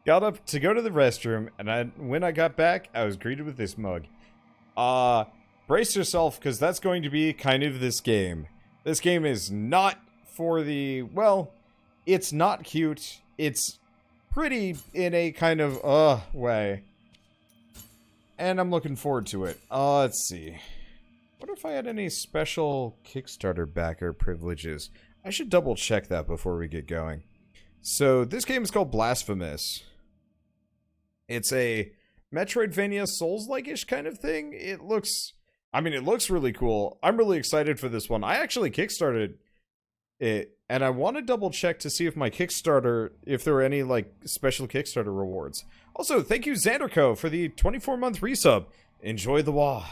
got up to go to the restroom, and when I got back, I was greeted with this mug. Brace yourself, because that's going to be kind of this game. This game is not for the, well, it's not cute. It's pretty in a kind of, way. And I'm looking forward to it. Let's see. What if I had any special Kickstarter backer privileges? I should double check that before we get going. So, this game is called Blasphemous. It's a Metroidvania Souls-like-ish kind of thing. It looks really cool. I'm really excited for this one. I actually Kickstarted it, and I want to double check to see if my Kickstarter, if there are any, like, special Kickstarter rewards. Also, thank you, Xanderco, for the 24-month resub. Enjoy the WoW.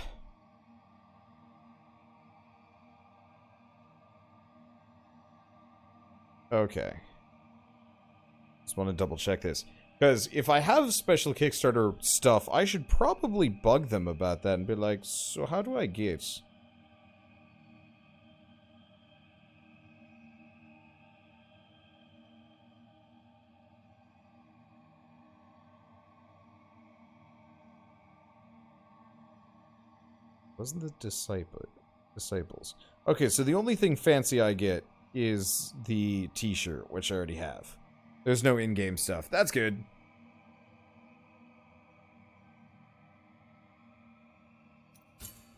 Okay. Just want to double check this. Because if I have special Kickstarter stuff, I should probably bug them about that and be like, so how do I get? Wasn't the disciples? Okay, so the only thing fancy I get is the t-shirt, which I already have. There's no in-game stuff. That's good.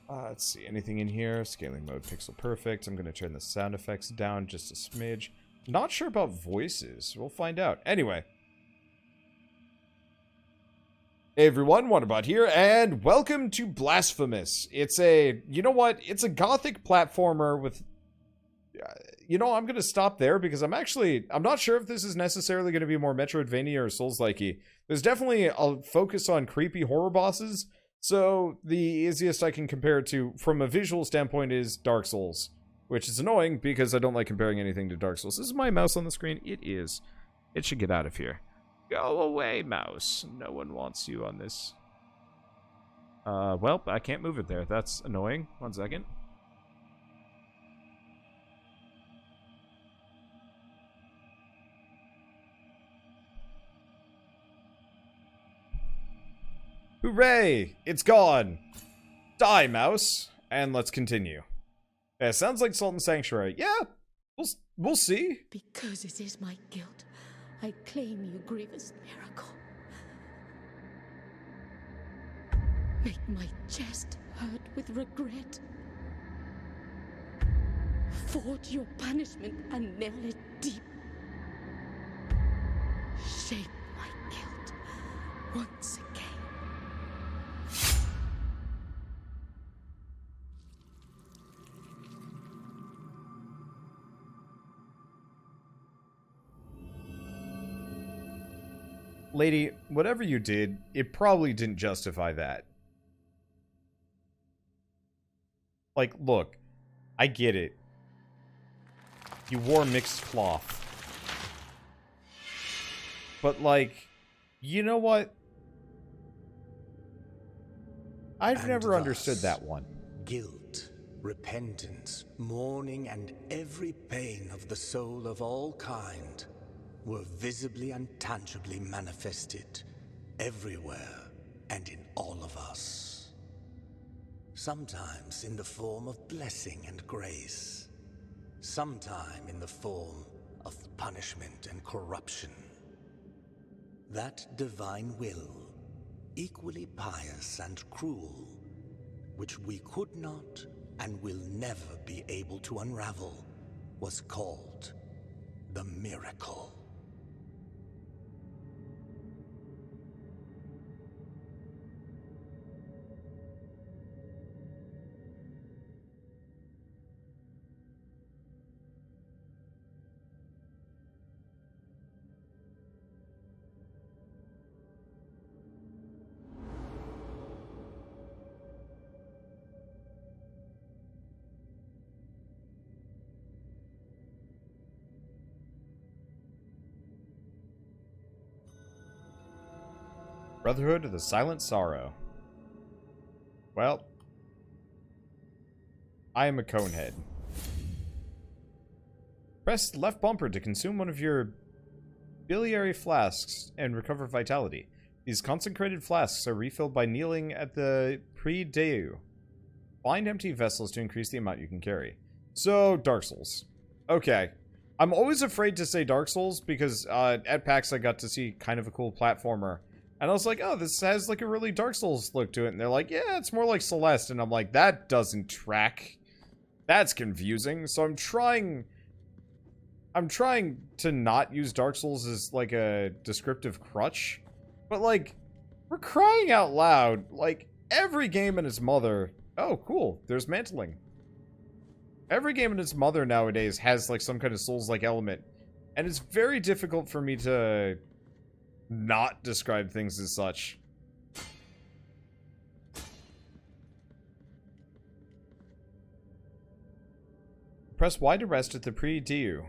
Let's see. Anything in here? Scaling mode, pixel perfect. I'm going to turn the sound effects down just a smidge. Not sure about voices. We'll find out. Anyway. Hey everyone, Wanderbot here, and welcome to Blasphemous. It's a, you know what? It's a gothic platformer with... You know, I'm going to stop there because I'm not sure if this is necessarily going to be more Metroidvania or Souls-likey. There's definitely a focus on creepy horror bosses, so the easiest I can compare it to from a visual standpoint is Dark Souls, which is annoying because I don't like comparing anything to Dark Souls. Is my mouse on the screen? It is. It should get out of here. Go away, mouse. No one wants you on this. Well, I can't move it there. That's annoying. 1 second. Hooray! It's gone! Die, mouse! And let's continue. Yeah, sounds like Sultan Sanctuary. Yeah, we'll see. Because it is my guilt, I claim you, grievous miracle. Make my chest hurt with regret. Forge your punishment and nail it deep. Shape my guilt once again. Lady, whatever you did, it probably didn't justify that. Like, look, I get it. You wore mixed cloth. But, like, you know what? I've never understood that one. Guilt, repentance, mourning, and every pain of the soul of all kind were visibly and tangibly manifested everywhere and in all of us. Sometimes in the form of blessing and grace, sometime in the form of punishment and corruption. That divine will, equally pious and cruel, which we could not and will never be able to unravel, was called the miracle. Brotherhood of the Silent Sorrow. Well, I am a conehead. Press left bumper to consume one of your biliary flasks and recover vitality. These consecrated flasks are refilled by kneeling at the prie-dieu. Find empty vessels to increase the amount you can carry. So, Dark Souls. Okay. I'm always afraid to say Dark Souls because at PAX I got to see kind of a cool platformer. And I was like, oh, this has like a really Dark Souls look to it. And they're like, yeah, it's more like Celeste. And I'm like, that doesn't track. That's confusing. So I'm trying to not use Dark Souls as like a descriptive crutch. But like, we're crying out loud. Like, every game and its mother... Oh, cool. There's mantling. Every game and its mother nowadays has like some kind of Souls-like element. And it's very difficult for me to not describe things as such. Press Y to rest at the prie-dieu,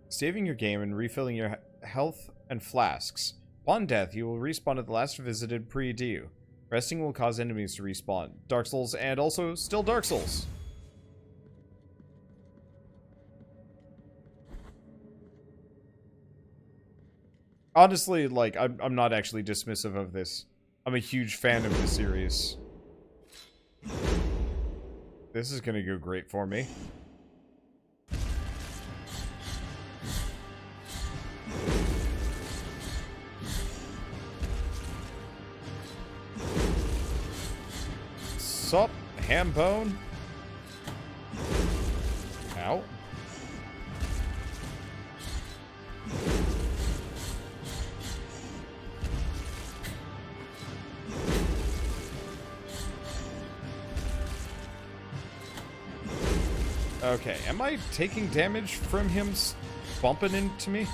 saving your game and refilling your health and flasks. Upon death, you will respawn at the last visited prie-dieu. Resting will cause enemies to respawn. Dark Souls and also still Dark Souls. Honestly, like, I'm not actually dismissive of this. I'm a huge fan of the series. This is gonna go great for me. Sup, ham bone? Ow. Okay, am I taking damage from him bumping into me?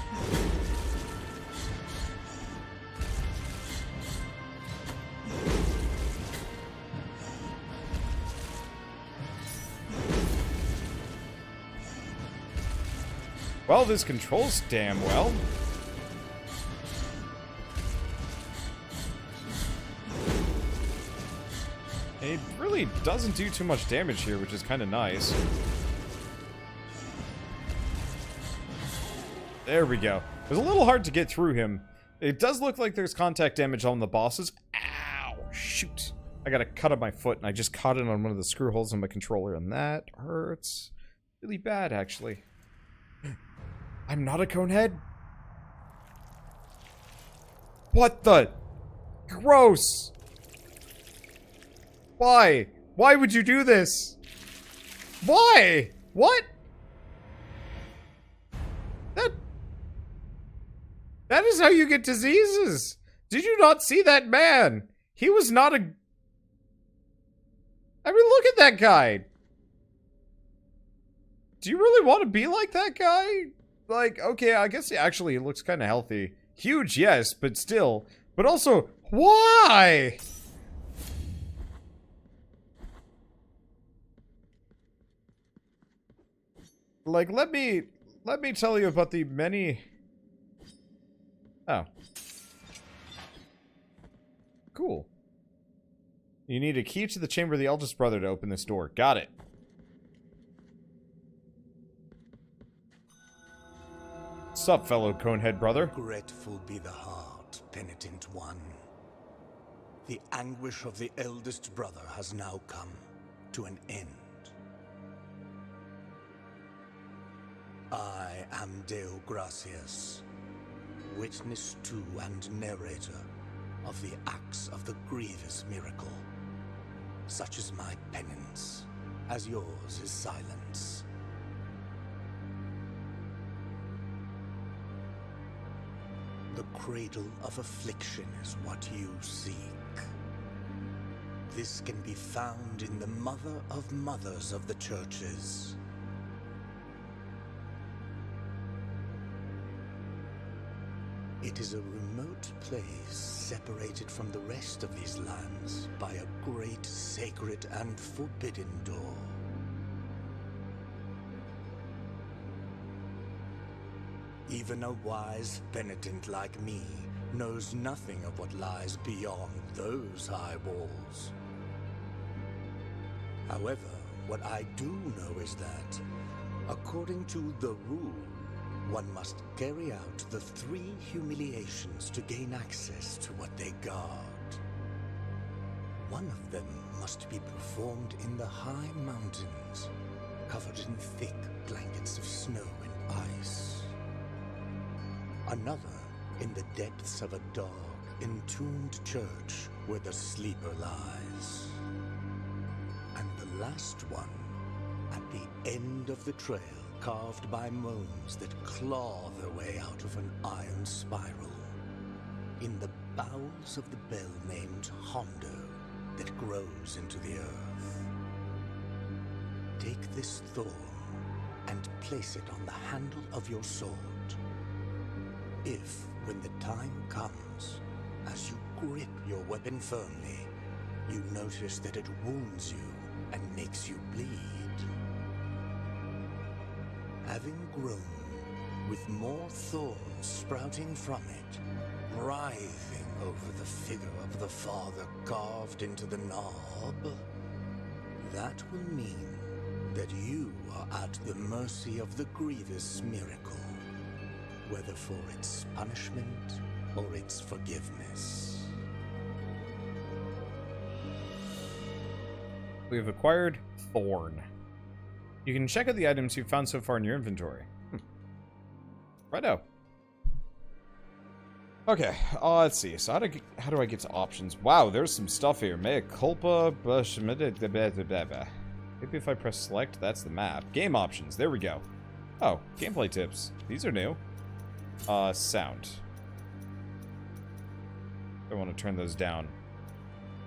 Well, this controls damn well. It really doesn't do too much damage here, which is kind of nice. There we go. It was a little hard to get through him. It does look like there's contact damage on the bosses. Ow! Shoot. I got a cut on my foot, and I just caught it on one of the screw holes in my controller, and that hurts. Really bad, actually. I'm not a conehead? What the? Gross! Why? Why would you do this? Why? What? That is how you get diseases! Did you not see that man? He was not a... I mean, look at that guy! Do you really want to be like that guy? Like, okay, I guess he actually looks kind of healthy. Huge, yes, but still. But also, why? Like, let me tell you about the many... Oh. Cool. You need a key to the chamber of the eldest brother to open this door. Got it. Sup, fellow conehead brother? Grateful be the heart, Penitent One. The anguish of the eldest brother has now come to an end. I am Deo Gracias, witness to and narrator of the acts of the grievous miracle. Such is my penance, as yours is silence. The cradle of affliction is what you seek. This can be found in the mother of mothers of the churches. It is a remote place separated from the rest of these lands by a great sacred and forbidden door. Even a wise penitent like me knows nothing of what lies beyond those high walls. However, what I do know is that, according to the rule, one must carry out the 3 humiliations to gain access to what they guard. One of them must be performed in the high mountains, covered in thick blankets of snow and ice. Another in the depths of a dark, entombed church where the sleeper lies. And the last one at the end of the trail, carved by moans that claw their way out of an iron spiral, in the bowels of the bell named Hondo that grows into the earth. Take this thorn and place it on the handle of your sword. If, when the time comes, as you grip your weapon firmly, you notice that it wounds you and makes you bleed, having grown, with more thorns sprouting from it, writhing over the figure of the Father carved into the knob, that will mean that you are at the mercy of the grievous miracle, whether for its punishment or its forgiveness. We have acquired Thorn. You can check out the items you've found so far in your inventory. Righto. Okay, let's see. So how do I get to options? Wow, there's some stuff here. Mea culpa, maybe if I press select, that's the map. Game options, there we go. Oh, gameplay tips. These are new. Sound. I want to turn those down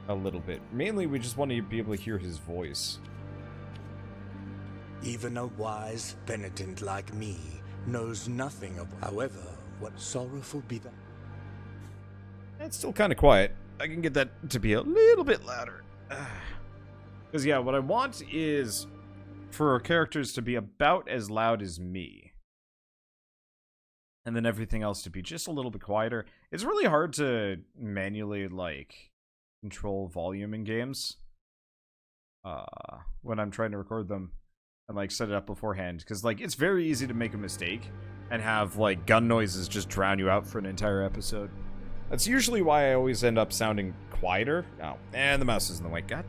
a little bit. Mainly, we just want to be able to hear his voice. Even a wise penitent like me knows nothing of, however, what sorrowful be that. It's still kind of quiet. I can get that to be a little bit louder. Because, yeah, what I want is for our characters to be about as loud as me. And then everything else to be just a little bit quieter. It's really hard to manually, like, control volume in games. When I'm trying to record them and, like, set it up beforehand. Because, like, it's very easy to make a mistake and have, like, gun noises just drown you out for an entire episode. That's usually why I always end up sounding quieter. Oh, and the mouse is in the way. God.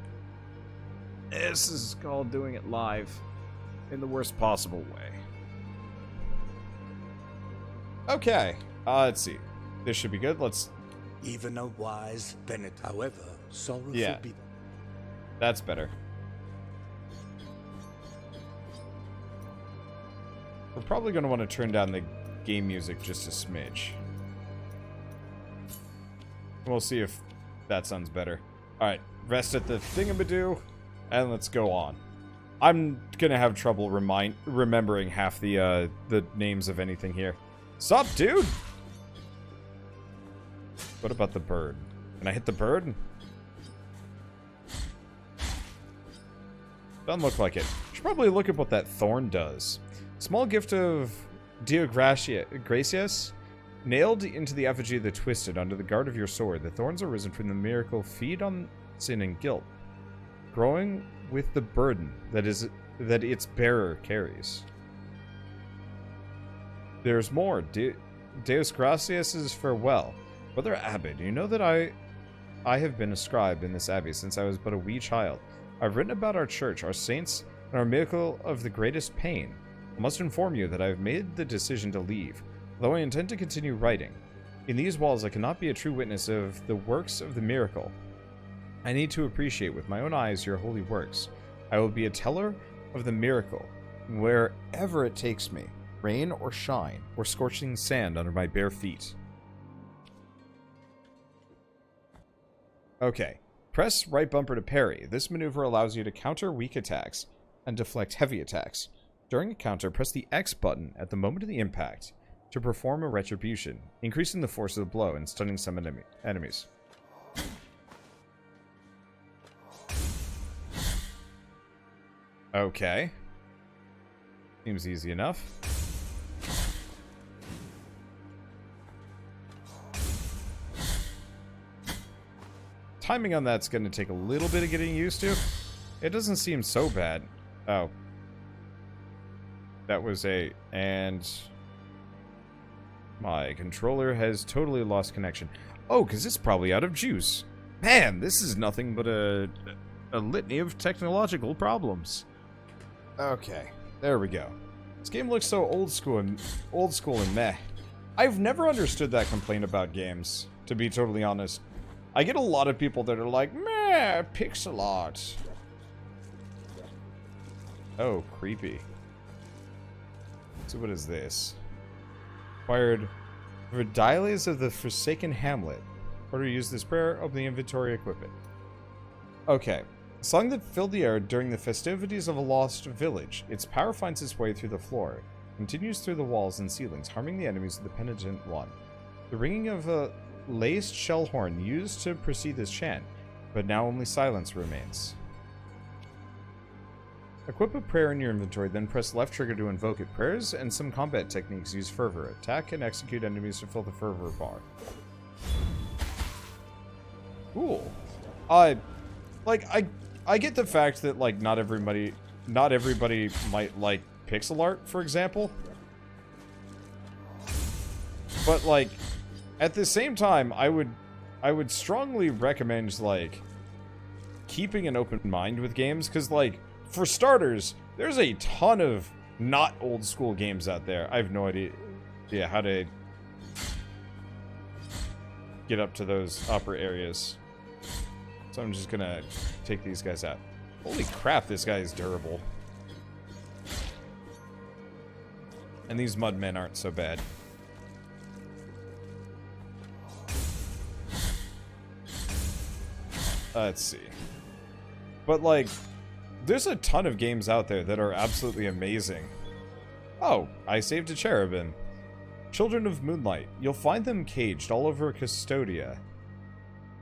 This is called doing it live in the worst possible way. Okay. Let's see. This should be good. Let's... Even a wise penitent, however, sorrowful be... That's better. We're probably going to want to turn down the game music just a smidge. We'll see if that sounds better. Alright, rest at the thingamadoo, and let's go on. I'm gonna have trouble remembering half the names of anything here. Sup, dude? What about the bird? Can I hit the bird? Doesn't look like it. Should probably look at what that thorn does. Small gift of Deo Gracias. Nailed into the effigy of the twisted under the guard of your sword, the thorns arisen from the miracle feed on sin and guilt, growing with the burden that its bearer carries. There's more. Deus Gracias' farewell. Brother Abbot, you know that I have been a scribe in this abbey since I was but a wee child. I've written about our church, our saints, and our miracle of the greatest pain. I must inform you that I have made the decision to leave, though I intend to continue writing. In these walls I cannot be a true witness of the works of the miracle. I need to appreciate with my own eyes your holy works. I will be a teller of the miracle, wherever it takes me, rain or shine, or scorching sand under my bare feet. Okay. Press right bumper to parry. This maneuver allows you to counter weak attacks and deflect heavy attacks. During a counter, press the X button at the moment of the impact to perform a retribution, increasing the force of the blow and stunning some enemies. Okay. Seems easy enough. Timing on that's going to take a little bit of getting used to. It doesn't seem so bad. Oh. That was a... and... My controller has totally lost connection. Oh, because it's probably out of juice. Man, this is nothing but a litany of technological problems. Okay, there we go. This game looks so old school and meh. I've never understood that complaint about games, to be totally honest. I get a lot of people that are like, meh, pixel art. Oh, creepy. So what is this? Acquired Vidales of the Forsaken Hamlet. Order to use this prayer, open the inventory, equip it. Okay. A song that filled the air during the festivities of a lost village. Its power finds its way through the floor, continues through the walls and ceilings, harming the enemies of the Penitent One. The ringing of a laced shell horn used to precede this chant, but now only silence remains. Equip a prayer in your inventory, then press left trigger to invoke it. Prayers and some combat techniques use fervor. Attack and execute enemies to fill the fervor bar. Cool. I get the fact that, like, not everybody might like pixel art, for example. But, like, at the same time, I would strongly recommend, like, keeping an open mind with games, because, like, for starters, there's a ton of not old school games out there. I have no idea how to get up to those upper areas. So I'm just gonna take these guys out. Holy crap, this guy is durable. And these mudmen aren't so bad. Let's see. But, like, there's a ton of games out there that are absolutely amazing. Oh, I saved a cherubim. Children of Moonlight. You'll find them caged all over Cvstodia.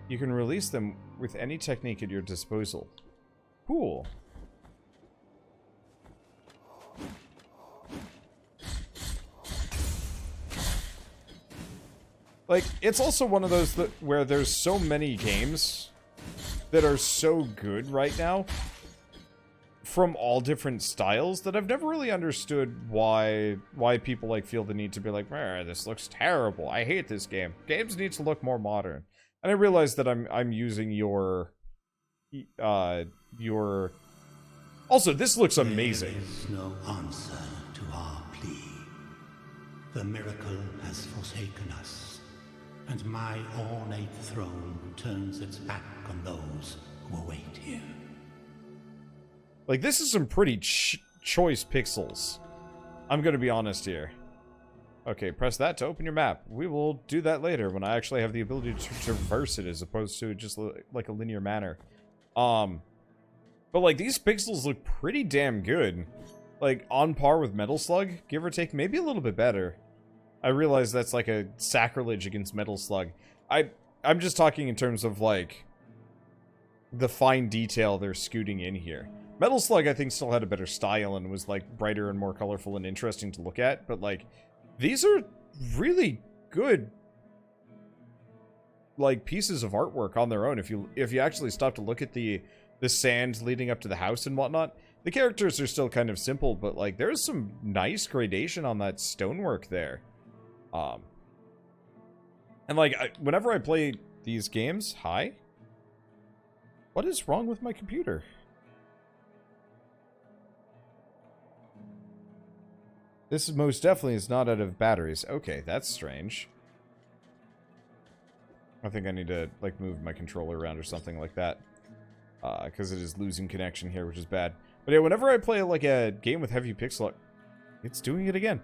You can release them with any technique at your disposal. Cool. Like, it's also one of those where there's so many games that are so good right now from all different styles that I've never really understood why people, like, feel the need to be like, this looks terrible. I hate this game. Games need to look more modern. And I realize that I'm using your also, this looks amazing. There is no answer to our plea. The miracle has forsaken us, and my ornate throne turns its back on those who await here. Like, this is some pretty choice pixels. I'm gonna be honest here. Okay, press that to open your map. We will do that later when I actually have the ability to traverse it as opposed to just like a linear manner. But, like, these pixels look pretty damn good. Like, on par with Metal Slug, give or take, maybe a little bit better. I realize that's like a sacrilege against Metal Slug. I'm just talking in terms of, like, the fine detail they're scooting in here. Metal Slug, I think, still had a better style and was, like, brighter and more colorful and interesting to look at, but, like, these are really good, like, pieces of artwork on their own. If you actually stop to look at the sand leading up to the house and whatnot, the characters are still kind of simple, but, like, there's some nice gradation on that stonework there. And, like, whenever I play these games, hi? What is wrong with my computer? This most definitely is not out of batteries. Okay, that's strange. I think I need to, like, move my controller around or something like that. Because it is losing connection here, which is bad. But yeah, whenever I play, like, a game with heavy pixel art... It's doing it again.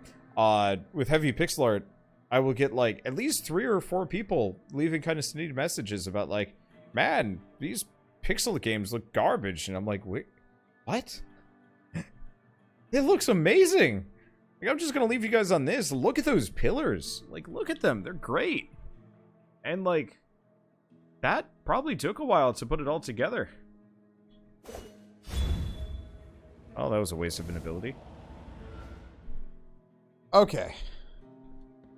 With heavy pixel art, I will get, like, at least 3 or 4 people leaving kind of snitty messages about, like, man, these pixel games look garbage. And I'm like, wait, what? It looks amazing! Like, I'm just gonna leave you guys on this. Look at those pillars. Like, look at them. They're great. And, like, that probably took a while to put it all together. Oh, that was a waste of an ability. Okay.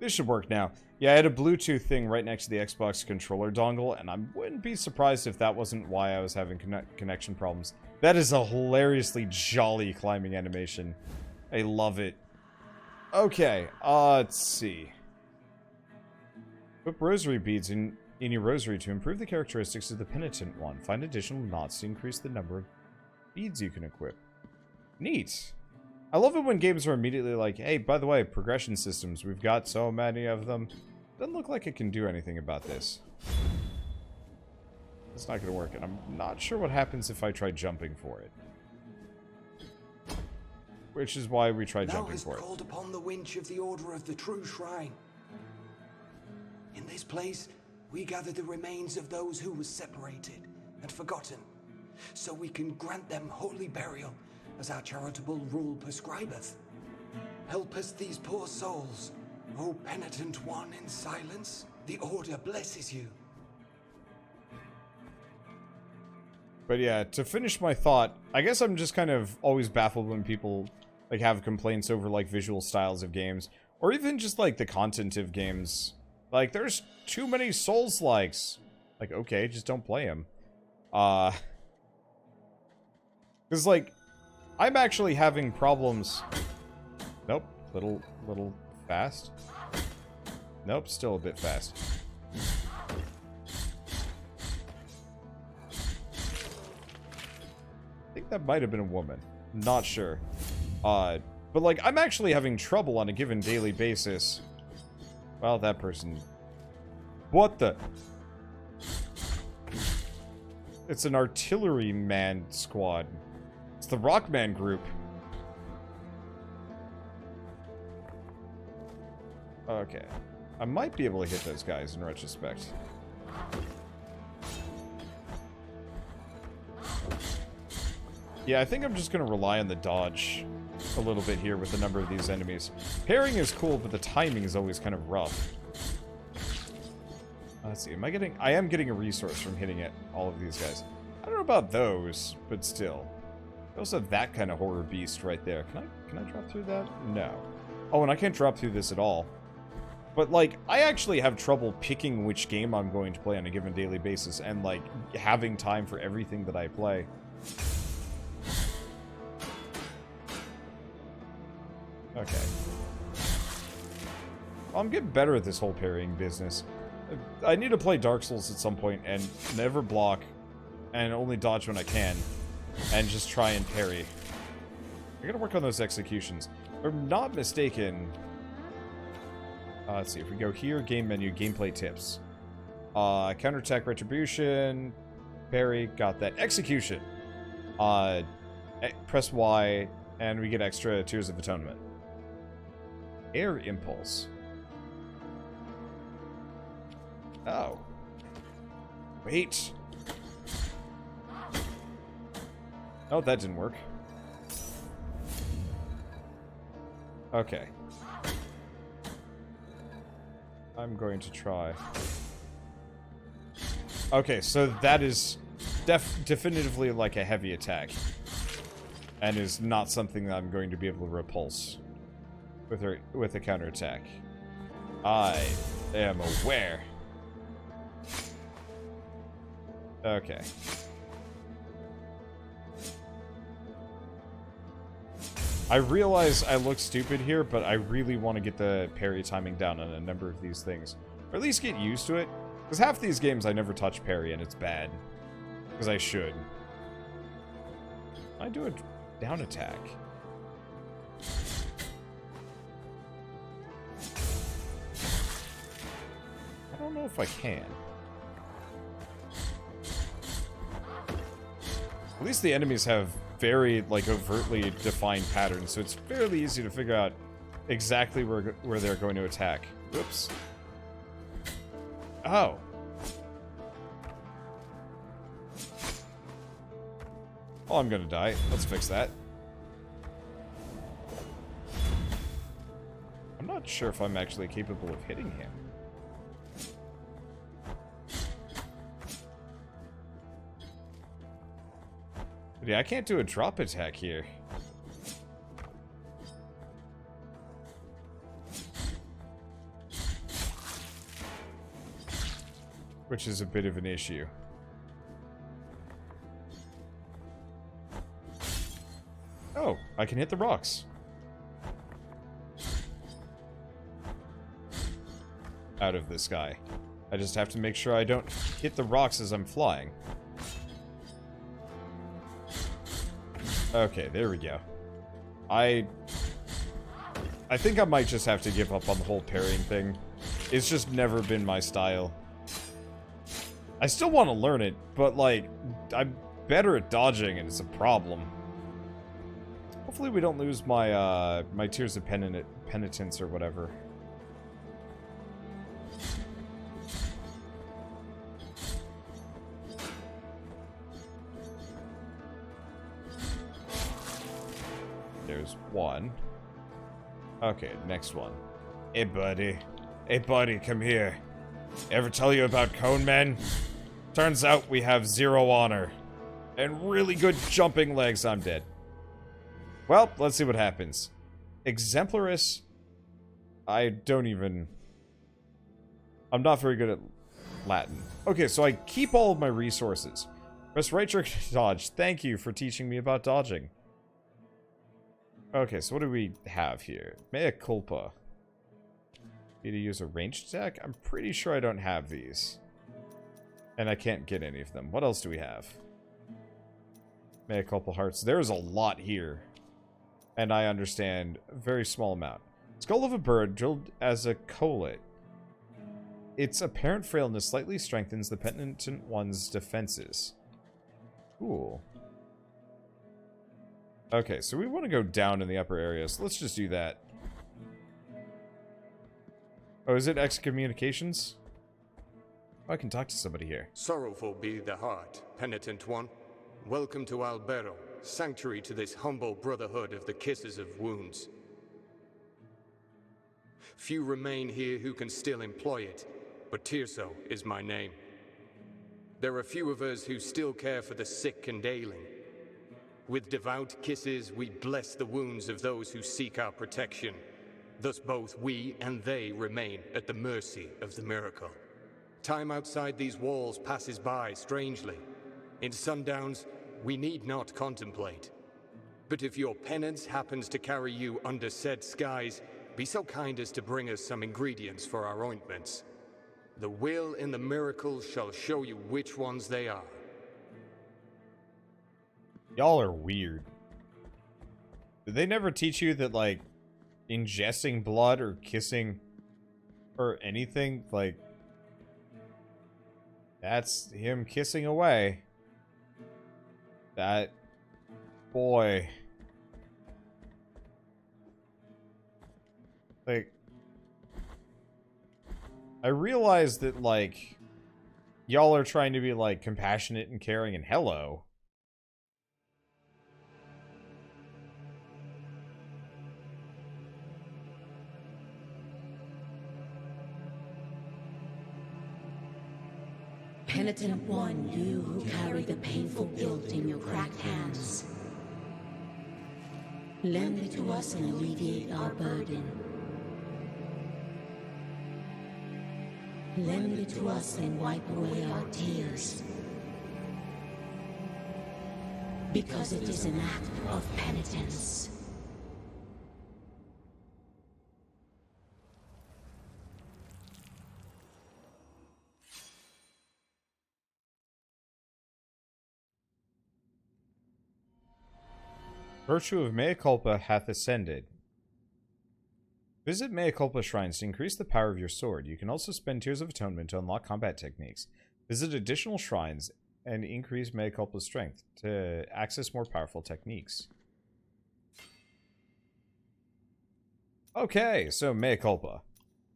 This should work now. Yeah, I had a Bluetooth thing right next to the Xbox controller dongle, and I wouldn't be surprised if that wasn't why I was having connection problems. That is a hilariously jolly climbing animation. I love it. Okay, let's see. Put rosary beads in your rosary to improve the characteristics of the Penitent One. Find additional knots to increase the number of beads you can equip. Neat. I love it when games are immediately like, hey, by the way, progression systems, we've got so many of them. Doesn't look like it can do anything about this. It's not going to work, and I'm not sure what happens if I try jumping for it. Which is why we tried jumping for it. Thou hast called upon the winch of the Order of the True Shrine. In this place, we gather the remains of those who were separated and forgotten, so we can grant them holy burial, as our charitable rule prescribeth. Help us these poor souls, O Penitent One in silence. The Order blesses you. But yeah, to finish my thought, I guess I'm just kind of always baffled when people like have complaints over like visual styles of games, or even just like the content of games. Like, there's too many Souls-likes. Like, okay, just don't play them. Because like, I'm actually having problems. Nope, little fast. Nope, still a bit fast. I think that might have been a woman. Not sure. But like, I'm actually having trouble on a given daily basis. Well, that person... What the... It's an artilleryman squad. It's the Rockman group. Okay. I might be able to hit those guys in retrospect. Yeah, I think I'm just going to rely on the dodge a little bit here with a number of these enemies. Parrying is cool, but the timing is always kind of rough. Let's see, I am getting a resource from hitting at all of these guys. I don't know about those, but still. I also have that kind of horror beast right there. Can I drop through that? No. Oh, and I can't drop through this at all. But, like, I actually have trouble picking which game I'm going to play on a given daily basis and, like, having time for everything that I play. Okay. Well, I'm getting better at this whole parrying business. I need to play Dark Souls at some point and never block and only dodge when I can and just try and parry. I gotta work on those executions. If I'm not mistaken... let's see, if we go here, game menu, gameplay tips. Counterattack retribution, parry, got that. Execution. Press Y, and we get extra Tears of Atonement. Air impulse. Oh. Wait. Oh, that didn't work. Okay. I'm going to try. Okay, so that is definitively like a heavy attack. And is not something that I'm going to be able to repulse with a counterattack. I am aware. Okay. I realize I look stupid here, but I really want to get the parry timing down on a number of these things. Or at least get used to it. Because half these games I never touch parry and it's bad. Because I should. I do a down attack. I don't know if I can. At least the enemies have very, like, overtly defined patterns, so it's fairly easy to figure out exactly where they're going to attack. Whoops. Oh. Oh, I'm gonna die. Let's fix that. I'm not sure if I'm actually capable of hitting him. Yeah, I can't do a drop attack here. Which is a bit of an issue. Oh, I can hit the rocks. out of this guy. I just have to make sure I don't hit the rocks as I'm flying. Okay, there we go. I think I might just have to give up on the whole parrying thing. It's just never been my style. I still want to learn it, but, like, I'm better at dodging, and it's a problem. Hopefully we don't lose my, my Tears of Penitence or whatever. There's one. Okay, next one. Hey, buddy. Hey, buddy, come here. Ever tell you about cone men? Turns out we have 0 honor. And really good jumping legs. I'm dead. Well, let's see what happens. Exemplaris. I don't even... I'm not very good at Latin. Okay, so I keep all of my resources. Press right trigger to dodge. Thank you for teaching me about dodging. Okay, so what do we have here? Mea culpa. Need to use a ranged attack? I'm pretty sure I don't have these. And I can't get any of them. What else do we have? Mea culpa hearts. There's a lot here. And I understand a very small amount. Skull of a bird drilled as a collet. Its apparent frailness slightly strengthens the Penitent One's defenses. Cool. Okay, so we want to go down in the upper area, so let's just do that. Oh, is it excommunications? Oh, I can talk to somebody here. Sorrowful be the heart, Penitent One. Welcome to Albero, sanctuary to this humble brotherhood of the kisses of wounds. Few remain here who can still employ it, but Tirso is my name. There are few of us who still care for the sick and ailing. With devout kisses, we bless the wounds of those who seek our protection. Thus both we and they remain at the mercy of the miracle. Time outside these walls passes by strangely. In sundowns, we need not contemplate. But if your penance happens to carry you under said skies, be so kind as to bring us some ingredients for our ointments. The will in the miracle shall show you which ones they are. Y'all are weird. Did they never teach you that, like, ingesting blood or kissing or anything, like, that's him kissing away? That boy. Like, I realize that, like, y'all are trying to be, like, compassionate and caring and hello. Penitent One, you who carry the painful guilt in your cracked hands. Lend it to us and alleviate our burden. Lend it to us and wipe away our tears. Because it is an act of penitence. Virtue of Mea Culpa hath ascended. Visit Mea Culpa shrines to increase the power of your sword. You can also spend Tears of Atonement to unlock combat techniques. Visit additional shrines and increase Mea Culpa's strength to access more powerful techniques. Okay, so Mea Culpa.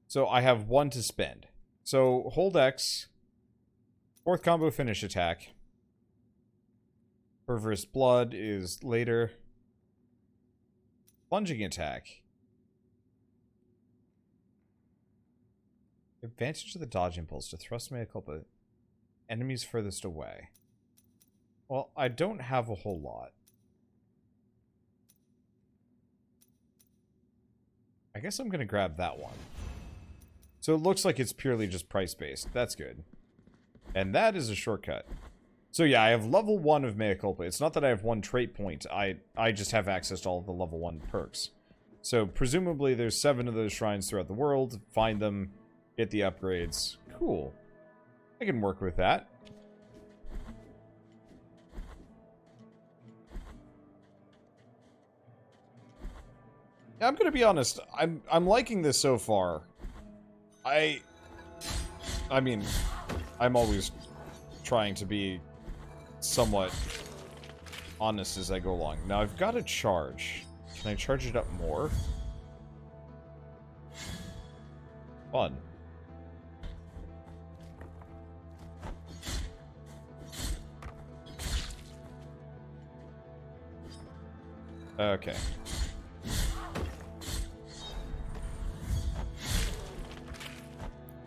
So I have 1 to spend. So hold X. 4th combo finish attack. Perverse Blood is later. Plunging attack. Advantage of the dodge impulse to thrust Mea Culpa. Enemies furthest away. Well, I don't have a whole lot. I guess I'm going to grab that one. So it looks like it's purely just price-based. That's good. And that is a shortcut. So yeah, I have level 1 of Mea Culpa. It's not that I have 1 trait point. I just have access to all of the level 1 perks. So presumably there's 7 of those shrines throughout the world. Find them, get the upgrades. Cool. I can work with that. I'm gonna be honest. I'm liking this so far. I mean, I'm always trying to be somewhat honest as I go along. Now I've got to charge. Can I charge it up more? Fun. Okay.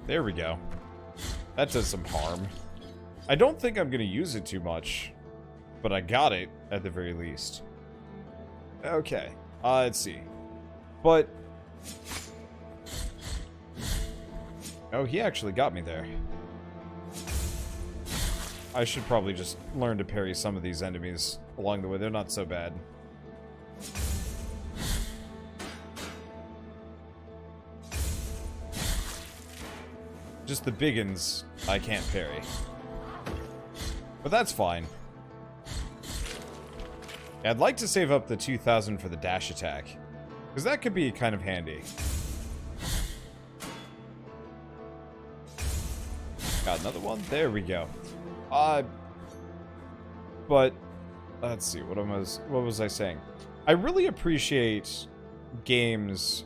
There we go. That does some harm. I don't think I'm gonna use it too much, but I got it at the very least. Okay. Let's see. But oh, he actually got me there. I should probably just learn to parry some of these enemies along the way. They're not so bad. Just the biggins I can't parry. But that's fine. Yeah, I'd like to save up the 2,000 for the dash attack, because that could be kind of handy. Got another one? There we go. But let's see, what was I saying? I really appreciate games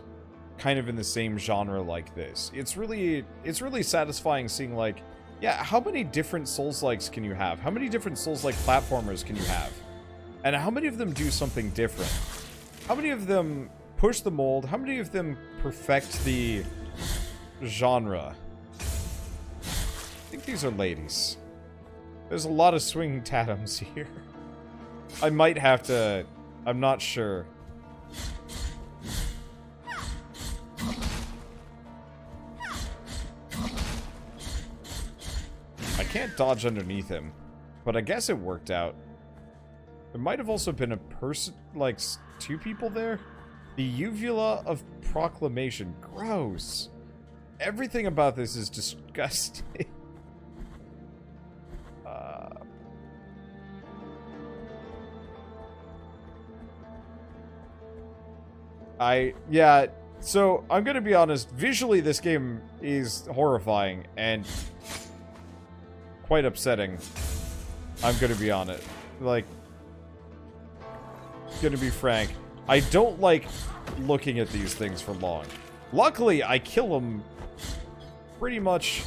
kind of in the same genre like this. It's really satisfying seeing, like, yeah, how many different Souls-likes can you have? How many different Souls-like platformers can you have? And how many of them do something different? How many of them push the mold? How many of them perfect the genre? I think these are ladies. There's a lot of swinging tatums here. I might have to... I'm not sure. I can't dodge underneath him, but I guess it worked out. There might have also been a person, like, two people there. The uvula of proclamation. Gross. Everything about this is disgusting. Yeah, so I'm gonna be honest, visually this game is horrifying and quite upsetting. I'm gonna be on it. Like, gonna be frank. I don't like looking at these things for long. Luckily, I kill them pretty much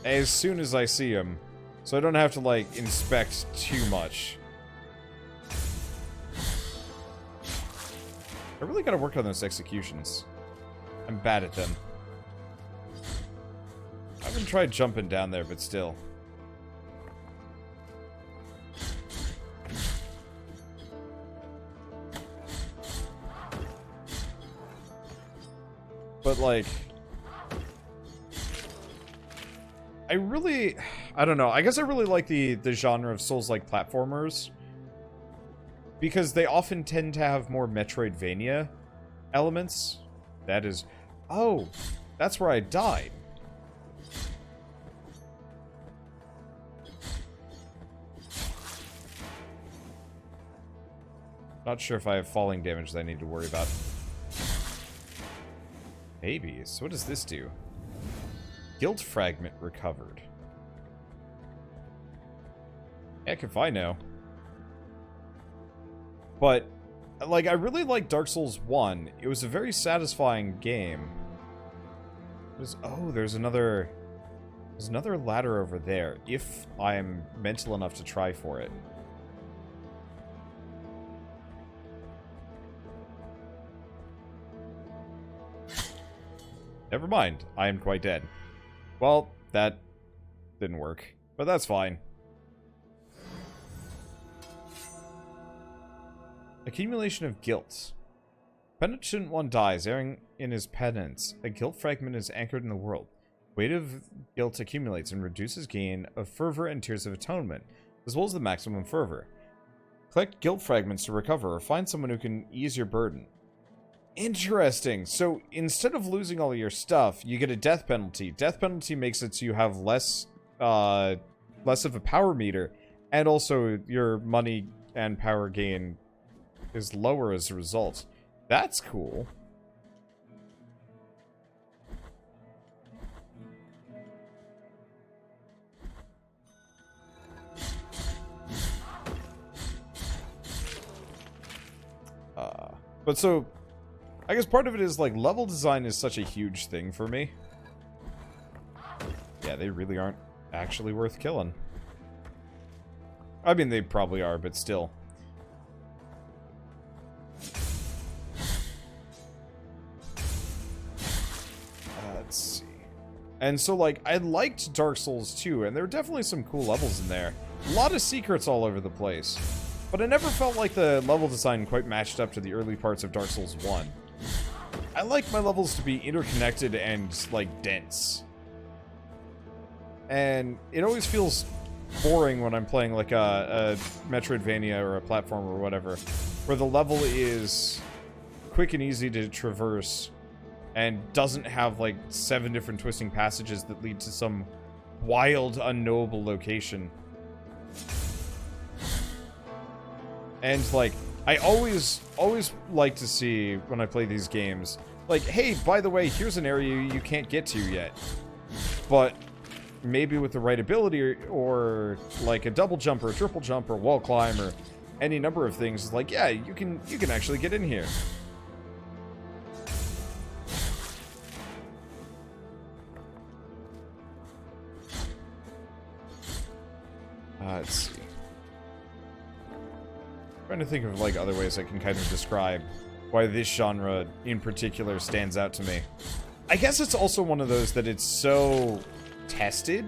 as soon as I see them, so I don't have to, like, inspect too much. I really gotta work on those executions. I'm bad at them. I haven't tried jumping down there, but still. But, like, I don't know. I guess I really like the genre of Souls-like platformers, because they often tend to have more Metroidvania elements. That is... Oh, that's where I died. Not sure if I have falling damage that I need to worry about. Maybe. So what does this do? Guild fragment recovered. Heck if I know. But, like, I really like Dark Souls 1. It was a very satisfying game. There's another ladder over there, if I'm mental enough to try for it. Never mind. I am quite dead. Well, that didn't work. But that's fine. Accumulation of guilt. Penitent One dies, erring in his penance. A guilt fragment is anchored in the world. Weight of guilt accumulates and reduces gain of fervor and tears of atonement, as well as the maximum fervor. Collect guilt fragments to recover, or find someone who can ease your burden. Interesting. So instead of losing all your stuff, you get a death penalty. Death penalty makes it so you have less of a power meter, and also your money and power gain is lower as a result. That's cool. But so, I guess part of it is, like, level design is such a huge thing for me. Yeah, they really aren't actually worth killing. I mean, they probably are, but still. Let's see. And so, like, I liked Dark Souls 2, and there were definitely some cool levels in there. A lot of secrets all over the place. But I never felt like the level design quite matched up to the early parts of Dark Souls 1. I like my levels to be interconnected and, like, dense. And it always feels boring when I'm playing, like, a Metroidvania or a platform or whatever, where the level is quick and easy to traverse and doesn't have, like, 7 different twisting passages that lead to some wild, unknowable location. And, like, I always like to see, when I play these games, like, hey, by the way, here's an area you can't get to yet. But maybe with the right ability, or like, a double jump, or a triple jump, or wall climb, or any number of things, like, yeah, you can actually get in here. Let's see. Trying to think of, like, other ways I can kind of describe why this genre in particular stands out to me. I guess it's also one of those that it's so tested.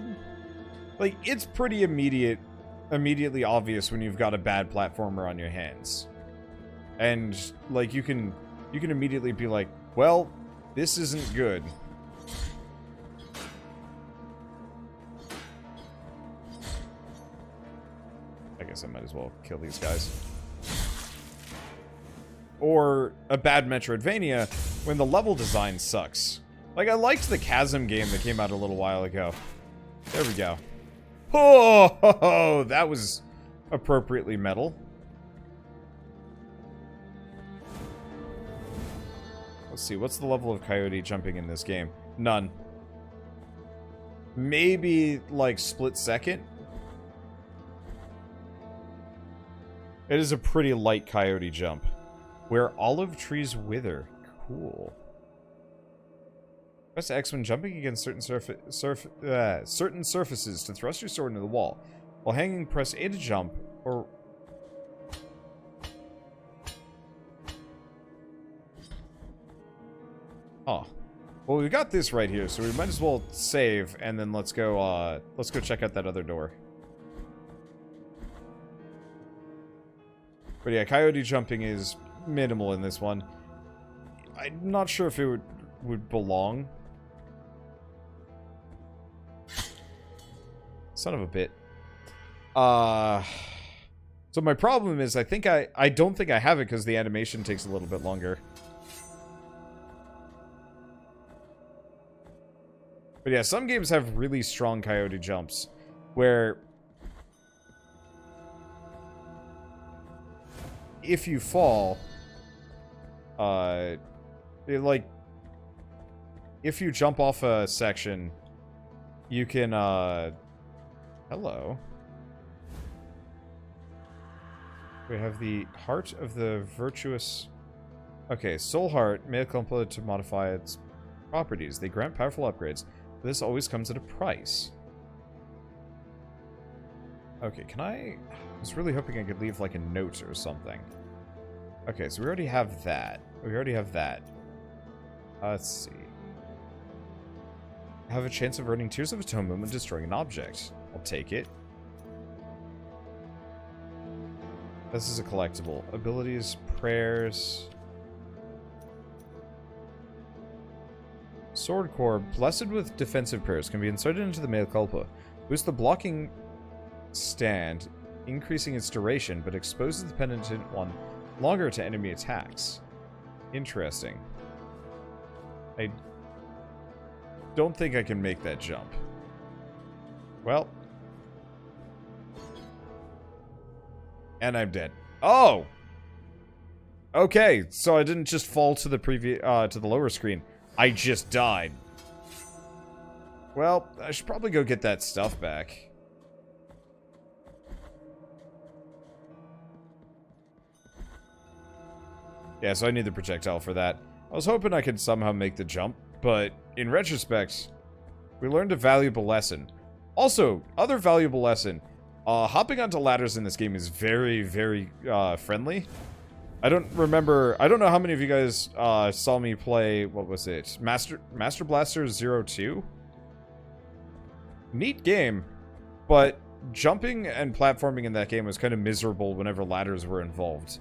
Like, it's pretty immediately obvious when you've got a bad platformer on your hands. And, like, you can immediately be like, well, this isn't good. I guess I might as well kill these guys. Or a bad Metroidvania when the level design sucks. Like, I liked the Chasm game that came out a little while ago. There we go. Oh, that was appropriately metal. Let's see, what's the level of coyote jumping in this game? None. Maybe, like, split second? It is a pretty light coyote jump. Where olive trees wither. Cool. Press X when jumping against certain surfaces to thrust your sword into the wall. While hanging, press A to jump, or... Oh. Well, we got this right here, so we might as well save, and then let's go check out that other door. But yeah, coyote jumping is minimal in this one. I'm not sure if it would belong. Son of a bit. So my problem is, I don't think I have it because the animation takes a little bit longer. But yeah, some games have really strong coyote jumps where if you fall, like, if you jump off a section, you can, hello. We have the Heart of the Virtuous... Okay, Soul Heart may accomplish to modify its properties. They grant powerful upgrades, but this always comes at a price. Okay, can I was really hoping I could leave, like, a note or something. Okay, so we already have that. Let's see. Have a chance of earning Tears of Atonement when destroying an object. I'll take it. This is a collectible. Abilities, prayers. Sword Core, blessed with defensive prayers, can be inserted into the mea culpa. Boost the blocking stand, increasing its duration, but exposes the Penitent One longer to enemy attacks. Interesting. I don't think I can make that jump. Well. And I'm dead. Oh! Okay, so I didn't just fall to the to the lower screen. I just died. Well, I should probably go get that stuff back. Yeah, so I need the projectile for that. I was hoping I could somehow make the jump, but in retrospect, we learned a valuable lesson. Also, other valuable lesson, hopping onto ladders in this game is very, very friendly. I don't know how many of you guys saw me play, what was it? Master Blaster 02? Neat game, but jumping and platforming in that game was kind of miserable whenever ladders were involved.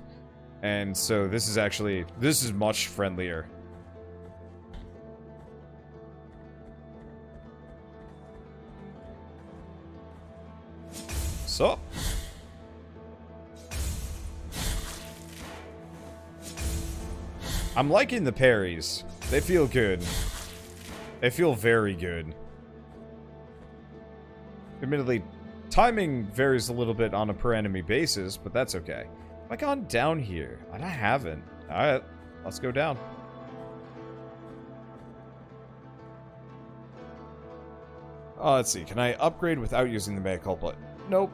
And so this is much friendlier. So. I'm liking the parries. They feel good. They feel very good. Admittedly, timing varies a little bit on a per enemy basis, but that's okay. Have I gone down here? I haven't. Alright, let's go down. Let's see. Can I upgrade without using the mea culpa? Nope.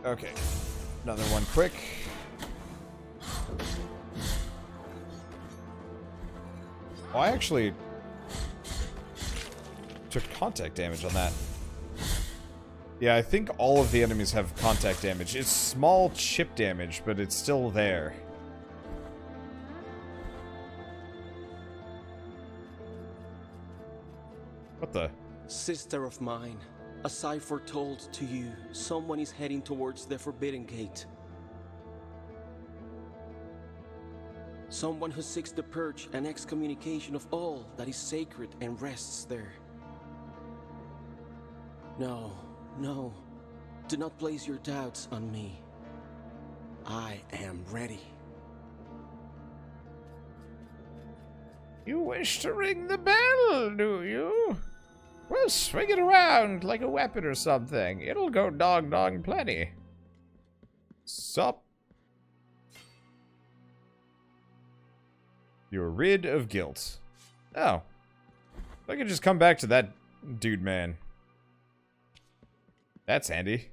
Okay. Another one quick. Oh, I actually took contact damage on that. Yeah, I think all of the enemies have contact damage. It's small chip damage, but it's still there. What the? Sister of mine, as I foretold to you, someone is heading towards the Forbidden Gate. Someone who seeks the purge and excommunication of all that is sacred and rests there. No, no, do not place your doubts on me. I am ready. You wish to ring the bell, do you? Well, swing it around like a weapon or something. It'll go dong plenty. Sup? You're rid of guilt. Oh. I can just come back to that dude, man. That's handy.